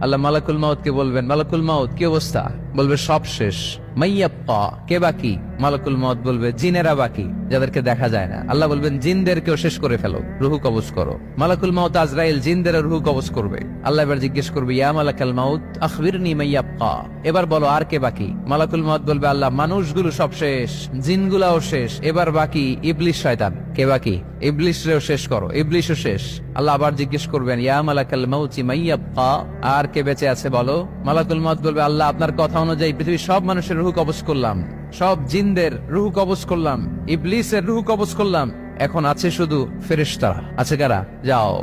আল্লাহ মালাকুল মাউত কে বলবেন, মালাকুল মাউত কি অবস্থা? বলবে সব শেষ। মাইয়াপ্পা, কে বাকি? মালাকুল মাউত বলবে জিনেরা বাকি, যাদেরকে দেখা যায় না। আল্লাহ বলবেন জিনদেরকেও শেষ করে ফেলো, রুহু কবজ করো। মালাকুল মাউত আজরাইল জিনদের রুহু কবজ করবে। আল্লাহ এবার জিজ্ঞেস করবে, ইয়া মালাকাল মাউত আখবিরনি মাইয়াপ্পা, এবার বলো আর কে বাকি? মালাকুল মাউত বলবে, আল্লাহ মানুষগুলো সব শেষ, জিনগুলাও শেষ, এবার বাকি ইবলিস শয়তান। কে বাকি? ইবলিসরেও শেষ করো, ইবলিসও শেষ। আল্লাহ আবার জিজ্ঞেস করবেন, ইয়া মালাকাল মাউতি মাইয়াপ্পা, আর কে বেঁচে আছে বলো? মালাকুল মাউত বলবে, আল্লাহ আপনার কথা অনুযায়ী পৃথিবীর সব মানুষের রুহু কবজ করলাম, সব জিনদের রুহু কবজ করলাম, ইবলিসের রুহু কবজ করলাম, এখন আছে শুধু ফেরেশতারা। আছে কারা? যাও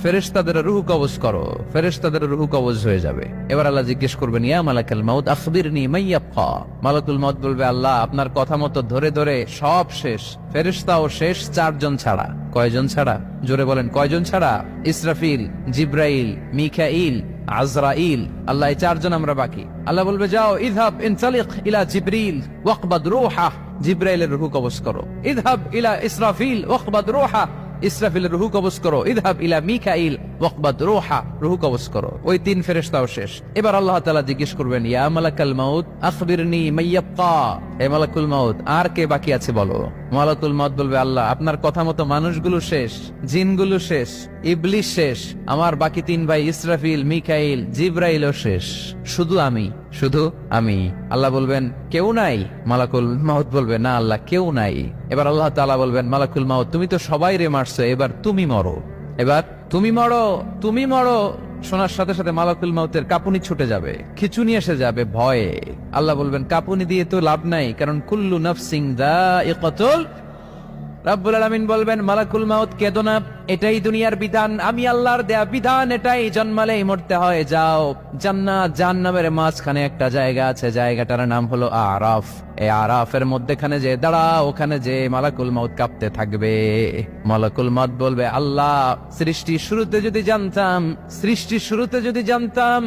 ফেরেশতাদের রুহু কবজ করো। ফেরেশতাদের রুহু কবজ হয়ে যাবে। এবার আল্লাহ জিজ্ঞেস করবেন, ইয়া মালাকাল মাউত আখবিরনি মাইয়াপ্পা। মালাকুল মাউত বলবে, আল্লাহ আপনার কথা মতো ধরে ধরে সব শেষ, ফেরেশতাও শেষ, 4 জন ছাড়া। কয়জন ছাড়া? জোরে বলেন, কয়জন ছাড়া? ইসরাফিল, জিব্রাইল, মিকাইল, আজরাইল। আল্লাহ এই 4 জন আমরা বাকি। আল্লাহ বলবে, যাও ইযহাব ইনতালিক ইলা জিবরিল ওয়াকবাদ রূহা, জিব্রাইলের রুহু কবজ করো। ইযহাব ইলা ইসরাফিল ওয়াকবাদ রূহা, ইসরাফিলের রুহু কবজ করো। ইযহাব ইলা মিকাইল ওয়াকবাদ রূহা, রুহু কবজ করো। ওই 3 ফেরেশতাও শেষ। এবার আল্লাহ তাআলা জিজ্ঞেস করবেন, ইয়া মালাকাল মাউত আখবিরনি মাইয়াব্কা, হে মালাকুল মাউত আর কে বাকি আছে বলো? মালাকুল মাউত বলবে, আল্লাহ আপনার কথা মতো মানুষগুলো শেষ, জিনগুলো শেষ, ইবলিস শেষ, আমার বাকি 3 ভাই ইসরাফিল, মিকাইল, জিব্রাইলও শেষ, শুধু আমি, শুধু আমি। আল্লাহ বলবেন, কেউ নাই? মালাকুল মাউত বলবে, না আল্লাহ কেউ নাই। এবার আল্লাহ তাআলা বলবেন, মালাকুল মাউত তুমি তো সবাই রে মারছো, এবার তুমি মরো, এবার তুমি মরো, তুমি মরো। শোনার সাথে সাথে মালাকুল মাউতের কাঁপুনি ছুটে যাবে, খিচুনি এসে যাবে ভয়ে। আল্লাহ বলবেন, কাঁপুনি দিয়ে তো লাভ নাই, কারণ কুল্লু নাফসিন যায়িকাতুল। রব্বুল আলামিন বলবেন, মালাকুল মাউত কেঁদো না, এটাই দুনিয়ার বিধান, আমি আল্লাহর দেয়া বিধান, এটাই, জন্মালেই মরতে হয়। যাও জান্নাত জাহান্নামের মাঝখানে একটা জায়গা আছে, জায়গাটার নাম হলো আরাফ। এই আরাফের মধ্যখানে যে দাঁড়াও, ওখানে যে মালাকুল মাউত কাঁপতে থাকবে। মালাকুল মাউত বলবে, আল্লাহ সৃষ্টির শুরুতে যদি জানতাম, সৃষ্টির শুরুতে যদি জানতাম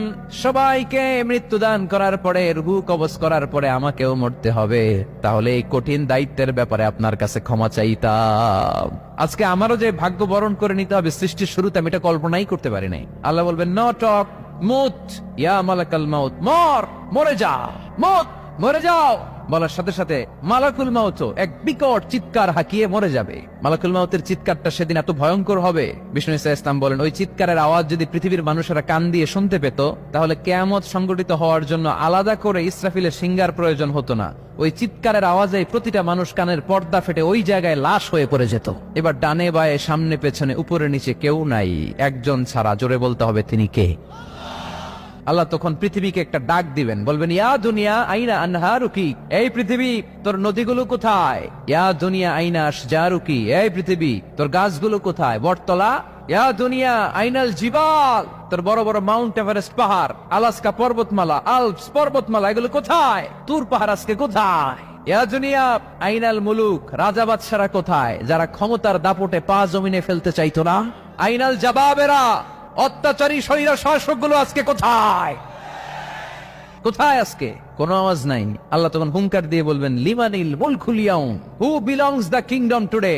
সবাইকে মৃত্যুদান করার পরে, রূহ কবজ করার পরে আমাকেও মরতে হবে, তাহলে এই কঠিন দায়িত্বের ব্যাপারে আপনার কাছে ক্ষমা চাইতাম। আজকে আমারও যে ভাগ্য বরণ করে নিতে হবে সৃষ্টির শুরুতে, আমি এটা কল্পনাই করতে পারি নাই। আল্লাহ বলবেন, নো টক, মুত ইয়া মালাকাল মাউত, মর, মরে যা, মুত, মরে যাও। বলার সাথে সাথে মালাকুল মাউত এক বিকট চিৎকার হাঁকিয়ে মরে যাবে। মালাকুল মাউতের চিৎকারটা সেদিন এত ভয়ঙ্কর হবে, বিষ্ণু ঈসা ইসলাম বলেন, ওই চিৎকারের আওয়াজ যদি পৃথিবীর মানুষেরা কান দিয়ে শুনতে পেত, তাহলে কিয়ামত সংগঠিত হওয়ার জন্য আলাদা করে ইসরাফিলের সিঙ্গার প্রয়োজন হতো না। ওই চিৎকারের আওয়াজে প্রতিটা মানুষ কানের পর্দা ফেটে ওই জায়গায় লাশ হয়ে পড়ে যেত। এবার ডানে বায়ে সামনে পেছনে উপরে নিচে কেউ নাই, একজন ছাড়া। জোরে বলতে হবে, তিনি কে? আল্লাহ তখন পৃথিবীকে একটা ডাক দিবেন, বলবেন, ইয়া দুনিয়া আইনা আনহারুকি, এই পৃথিবী তোর নদীগুলো কোথায়? ইয়া দুনিয়া আইনা আশজারুকি, এই পৃথিবী তোর গাছগুলো কোথায়? বটতলা। ইয়া দুনিয়া আইনাল জিবাল, তোর বড় বড় মাউন্ট এভারেস্ট পাহাড়, আলাস্কা পর্বতমালা, আলপস পর্বতমালা, এগুলো কোথায়? তুর পাহাড় আজকে কোথায়? ইয়া দুনিয়া আইনাল মুলুক, রাজা বাদশারা কোথায়, যারা ক্ষমতার দাপটে পা জমিনে ফেলতে চাইতো না? আইনাল জাবাবেরা, অত্যাচারী স্বৈরা শাসকগুলো আজকে কোথায়? কোথায় আজকে? কোনো আওয়াজ নাই। আল্লাহ তখন হুঙ্কার দিয়ে বলবেন, লিমানিল মুলকুল ইয়াউম, who belongs the kingdom today?